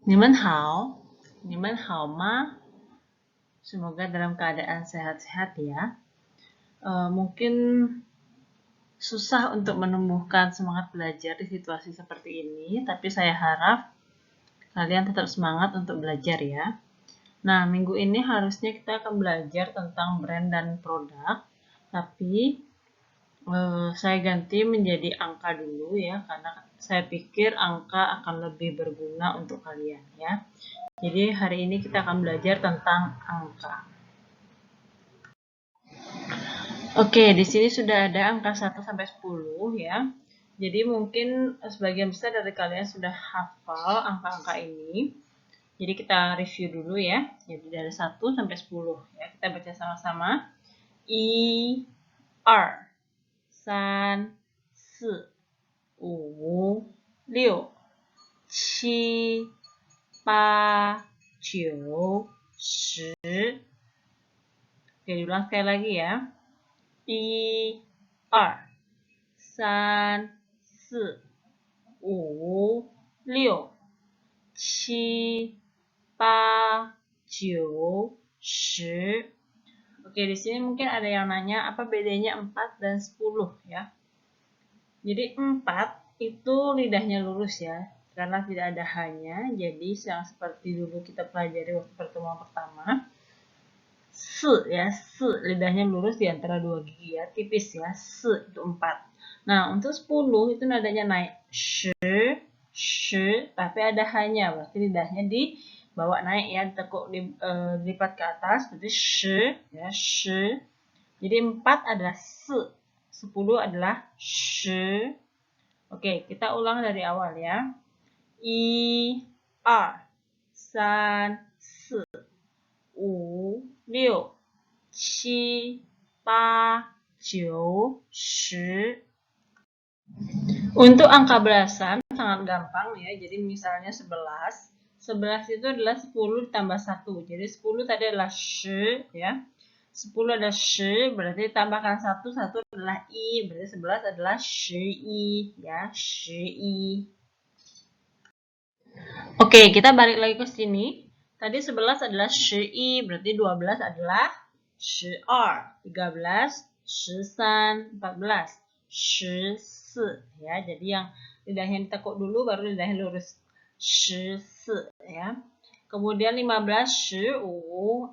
你们好，你们好吗? Semoga dalam keadaan sehat-sehat ya. Mungkin susah untuk menumbuhkan semangat belajar di situasi seperti ini, tapi saya harap kalian tetap semangat untuk belajar ya. Nah, minggu ini harusnya kita akan belajar tentang brand dan produk, tapi saya ganti menjadi angka dulu ya, karena saya pikir angka akan lebih berguna untuk kalian ya. Jadi hari ini kita akan belajar tentang angka. Oke, di sini sudah ada angka 1 sampai 10 ya. Jadi mungkin sebagian besar dari kalian sudah hafal angka-angka ini. Jadi kita review dulu ya. Jadi dari 1 sampai 10 ya. Kita baca sama-sama. I, R, san, si, wu, liu, qi, pa, jiu, shi. Oke, diulang sekali lagi ya. 1、2、3、4、5、6、7、8、9、10. Oke, di sini mungkin ada yang nanya apa bedanya 4 dan 10 ya. Jadi 4 itu lidahnya lurus ya, karena tidak ada hanya. Jadi yang seperti dulu kita pelajari waktu pertemuan pertama. Ya, lidahnya lurus di antara dua gigi ya, tipis ya, itu 4. Nah, untuk 10 itu nadanya naik, tapi ada hanya, berarti lidahnya dibawa naik ya, ditekuk dilipat ke atas, berarti ya, Jadi 4 adalah 10 adalah Oke, kita ulang dari awal ya. 1、2、3、4、5、6、7、8、9、10. Untuk angka belasan sangat gampang ya. Jadi misalnya 11. 11 itu adalah 10 ditambah 1. Jadi 10 tadi adalah ya. 10 adalah berarti tambahkan 1, 1 adalah i, berarti 11 adalah i ya, i. Oke, kita balik lagi ke sini. Tadi 11 adalah i, berarti 12 adalah 13, 13, 14, 14 ya. Jadi yang lidahnya ditekuk dulu baru lidahnya lurus. 14 ya. Kemudian 15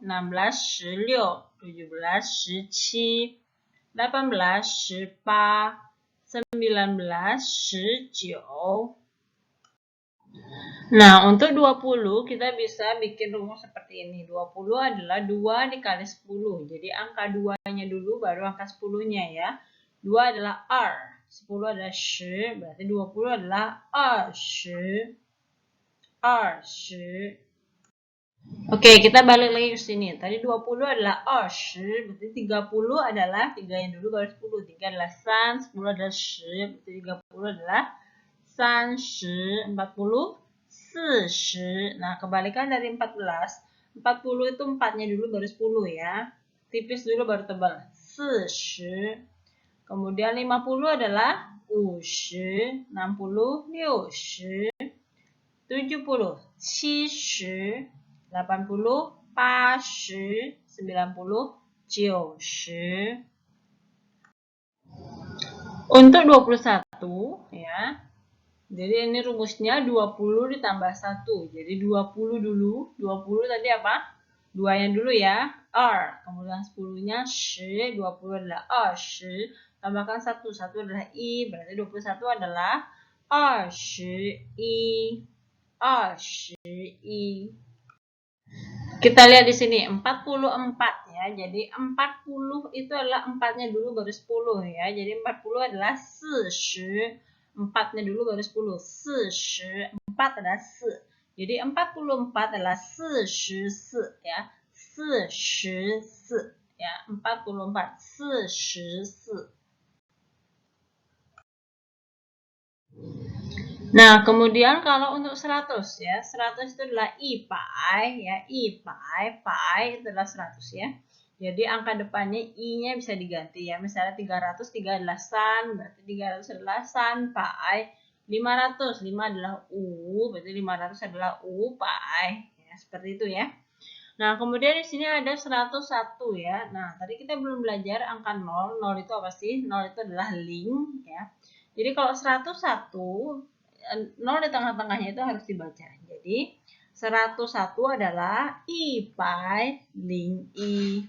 16 16, 17 17, 18 18, 19 19. Nah, untuk 20 kita bisa bikin rumus seperti ini. 20 adalah 2 dikali 10. Jadi angka 2-nya dulu baru angka 10-nya ya. 2 adalah R, 10 adalah berarti 20 adalah R. Oke, kita balik lagi ke sini. Tadi 20 adalah R, berarti 30 adalah 3-nya dulu baru 10. 3 adalah san, 10 adalah berarti 30 adalah san, 40, 40. Nah, kebalikan dari 14. 40 itu 4-nya dulu baru 10 ya. Tipis dulu baru tebal. 40. Kemudian 50 adalah 50, 60, 60, 70, 70, 80, 80, 90, 90. Untuk 21 ya. Jadi ini rumusnya 20 ditambah 1. Jadi 20 dulu. 20 tadi apa? 2-nya dulu ya. R. Kemudian 10-nya 20 adalah R. Tambahkan 1. 1 adalah I. Berarti 21 adalah R. Kita lihat di sini 44 ya. Jadi 40 itu adalah 4-nya dulu baru 10 ya. Jadi 40 adalah 40. 4-nya dulu baru 10. 4 adalah 4. Jadi 44 adalah 44 ya. 44 ya. 44 44. Nah, kemudian kalau untuk 100 ya, 100 itu adalah pai ya, pai itu adalah 100 ya. Jadi angka depannya i-nya bisa diganti ya. Misalnya 300, 3 adalah san, berarti 300 adalah san pai 500, 5 adalah U, berarti 500 adalah U pi. Ya, seperti itu ya. Nah, kemudian di sini ada 101 ya. Nah, tadi kita belum belajar angka 0. 0 itu apa sih? 0 itu adalah link ya. Jadi kalau 101, 0 di tengah-tengahnya itu harus dibaca. Jadi 101 adalah I pi link I.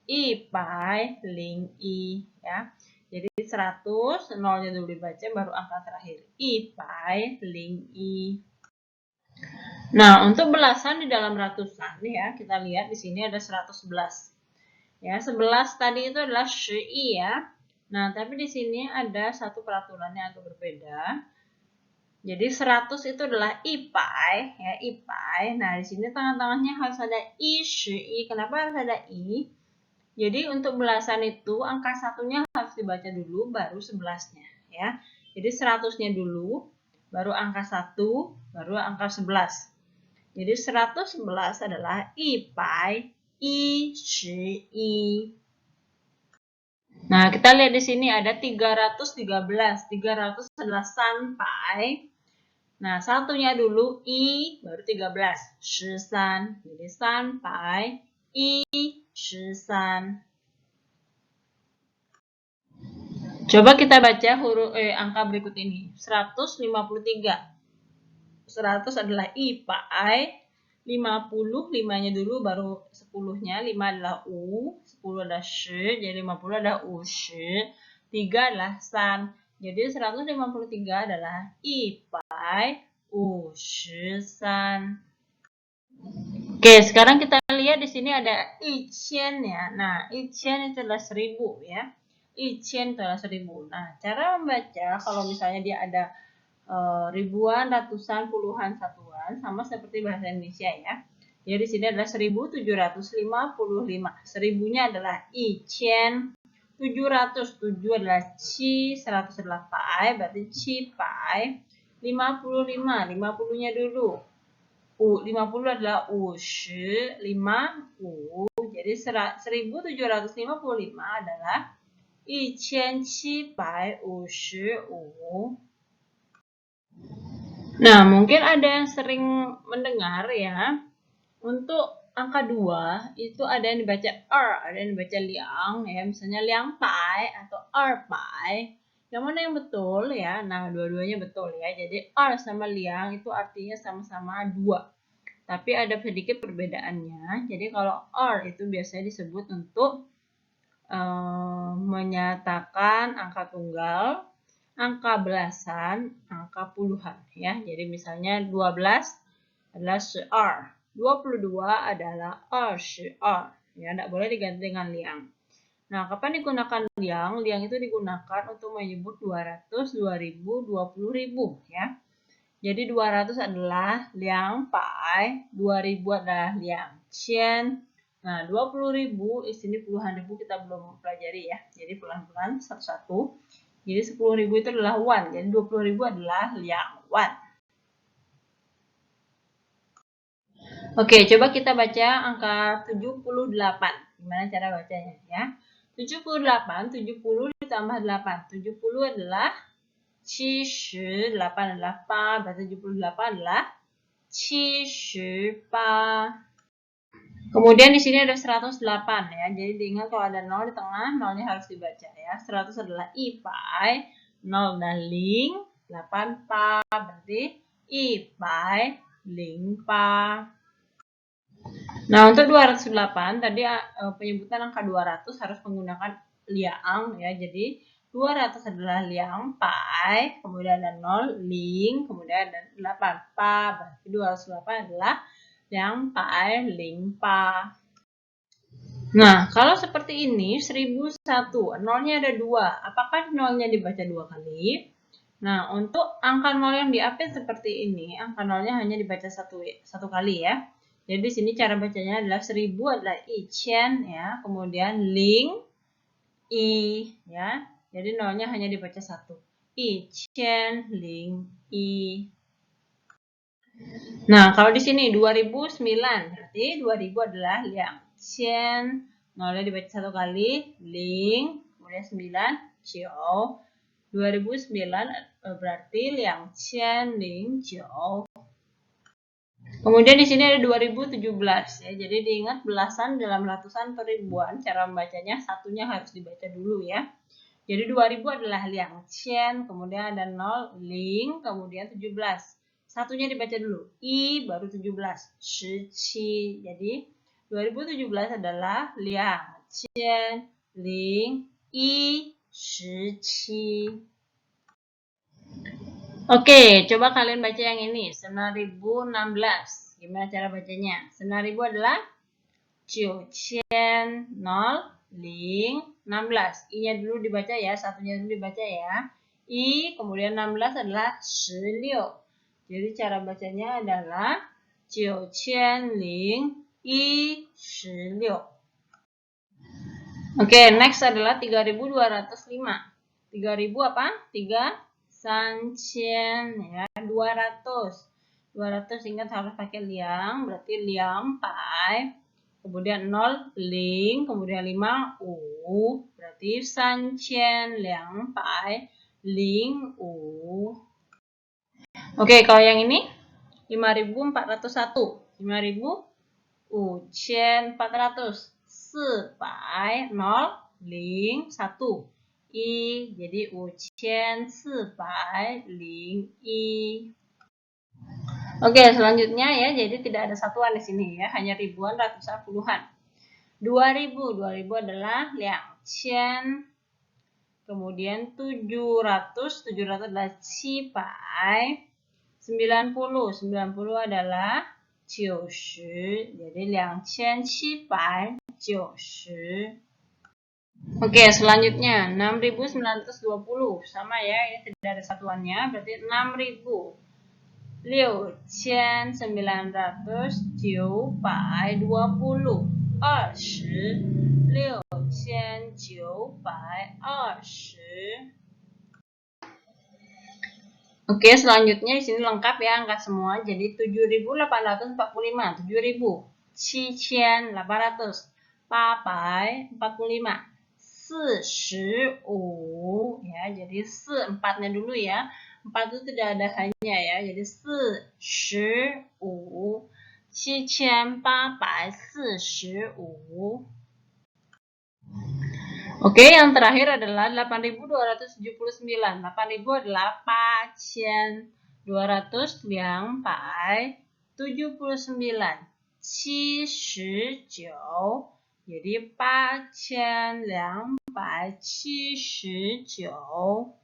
I pi link I ya. Jadi 100, 0-nya dulu dibaca, baru angka terakhir. I pi link I. Nah, untuk belasan di dalam ratusan ya, kita lihat di sini ada 111. Ya, 11 tadi itu adalah shi ya. Nah, tapi di sini ada satu peraturan yang agak berbeda. Jadi 100 itu adalah i pi ya, i pi. Nah, di sini tengah-tengahnya harus ada i shi. Kenapa harus ada i? Jadi untuk belasan itu angka satunya harus dibaca dulu, baru 11-nya ya. Jadi 100-nya dulu, baru angka 1, baru angka 11. Jadi 111 adalah i pi i shi i. Nah, kita lihat di sini ada 313. 300 adalah san pi. Nah, satunya dulu i, baru 13. Shi san. Jadi san pi i shi san. Coba kita baca angka berikut ini. 153. 100 adalah i pi. 50, 5-nya dulu, baru 10-nya. 5 adalah u, 10 adalah shi, jadi 50 adalah u shi. 3 adalah san. Jadi 153 adalah i pi u shi san. Oke, sekarang kita lihat di sini ada iqian ya. Nah, iqian itu adalah 1000 ya. Iqian itu adalah 1000. Nah, cara membaca kalau misalnya dia ada ribuan, ratusan, puluhan, satuan, sama seperti bahasa Indonesia ya. Jadi di sini adalah 1755. 1000-nya adalah iqian. 700, 7 adalah qi, 100 adalah pi, berarti qi pi. 55, 50-nya dulu. 50 adalah u shi, 5 u. Jadi 1755 adalah 1755. Nah, mungkin ada yang sering mendengar ya, untuk angka 2 itu ada yang dibaca ada yang dibaca liang ya, misalnya liang pai atau pai. Yang mana yang betul ya? Nah, dua-duanya betul ya. Jadi sama liang itu artinya sama-sama 2. Tapi ada sedikit perbedaannya. Jadi kalau itu biasanya disebut untuk menyatakan angka tunggal, angka belasan, angka puluhan ya. Jadi misalnya 12 adalah shi-er, 22 adalah shi-er. Ya, tidak boleh diganti dengan liang. Nah, kapan digunakan liang? Liang itu digunakan untuk menyebut 200, 2000, 20.000 ya. Jadi 200 adalah liang pai, 2000 adalah liang qian. Nah, 20.000 di sini puluhan ribu kita belum pelajari ya. Jadi pelan-pelan satu-satu. Jadi 10.000 itu adalah wan. Jadi 20.000 adalah liang wan. Oke, coba kita baca angka 78. Gimana cara bacanya ya? 78, 70 ditambah 8. 70 adalah 70, 8 adalah pa, berarti 78 adalah 78. Kemudian di sini ada 108 ya. Jadi diingat kalau ada 0 di tengah, 0-nya harus dibaca ya. 100 adalah i pi, 0 dan ling, 8 pa, berarti i pi ling pa. Nah, untuk 208 tadi penyebutan angka 200 harus menggunakan liang ya. Jadi 200 adalah liang pai, kemudian ada 0 ling, kemudian ada 8 pa, berarti 208 adalah liang pai ling pa. Nah, kalau seperti ini 1001, 0-nya ada 2. Apakah 0-nya dibaca 2 kali? Nah, untuk angka 0 yang diapit seperti ini, angka 0-nya hanya dibaca satu kali ya. Jadi di sini cara bacanya adalah 1000 adalah i qian ya, kemudian ling i ya. Jadi 0-nya hanya dibaca satu. I qian ling i. Nah, kalau di sini 2009 berarti 2000 adalah liang qian. 0-nya dibaca satu kali, ling, kemudian 9 qiao. 2009 berarti 2009. Kemudian di sini ada 2017 ya. Jadi diingat belasan dalam ratusan per ribuan. Cara membacanya satunya harus dibaca dulu ya. Jadi 2000 adalah 2000, kemudian ada 0, ling, kemudian 17. Satunya dibaca dulu. I baru 17. 17. Jadi 2017 adalah 2000, ling, i, 17. Oke, coba kalian baca yang ini. 9016. Gimana cara bacanya? 9000 adalah 9000, 16. I-nya dulu dibaca ya, satunya dulu dibaca ya. I, kemudian 16 adalah 16. Jadi cara bacanya adalah 900116. Oke, next adalah 3205. 3000 apa? 3000 ya, 200. 200 ingat harus pakai liang, berarti liang pai. Kemudian 0, ling, kemudian 5, u, berarti 3200, ling, u. Oke, kalau yang ini 5401. 5000, 5400. 400, 0, ling, 1. I, jadi 5401. Oke, selanjutnya ya, jadi tidak ada satuan di sini ya, hanya ribuan, ratusan, puluhan. 2000 adalah 2000, kemudian 700 adalah 700, 90 adalah 90, jadi 2790. Oke, selanjutnya 6920, sama ya, ini tidak ada satuannya, berarti 6000. 6920 6920. Oke, selanjutnya di sini lengkap ya angka semua. Jadi 7845, 7845, 45 ya. Jadi 4-nya dulu ya. 4 itu tidak ada hanya ya. Jadi 45, 7845. Oke, yang terakhir adalah 8279. 8000 adalah 8279. 79. Jadi 8279.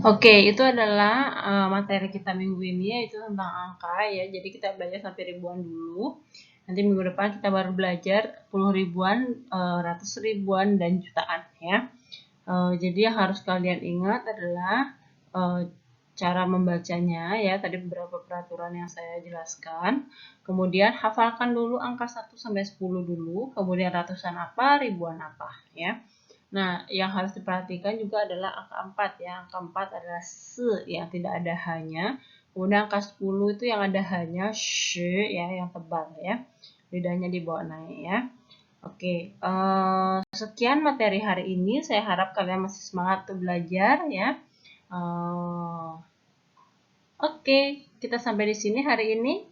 Oke, itu adalah materi kita minggu ini, yaitu tentang angka ya. Jadi kita belajar sampai ribuan dulu. Nanti minggu depan kita baru belajar puluh ribuan, ratus ribuan, dan jutaan ya. Jadi yang harus kalian ingat adalah cara membacanya ya. Tadi beberapa peraturan yang saya jelaskan. Kemudian hafalkan dulu angka 1 sampai 10 dulu. Kemudian ratusan apa, ribuan apa ya. Nah, yang harus diperhatikan juga adalah angka 4 ya. Angka 4 adalah se yang tidak ada hanya. Kemudian angka 10 itu yang ada hanya shi ya, yang tebal ya. Lidahnya dibawa naik ya. Oke, sekian materi hari ini. Saya harap kalian masih semangat untuk belajar ya. Oke, kita sampai di sini hari ini.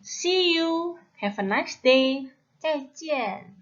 See you. Have a nice day. 再见。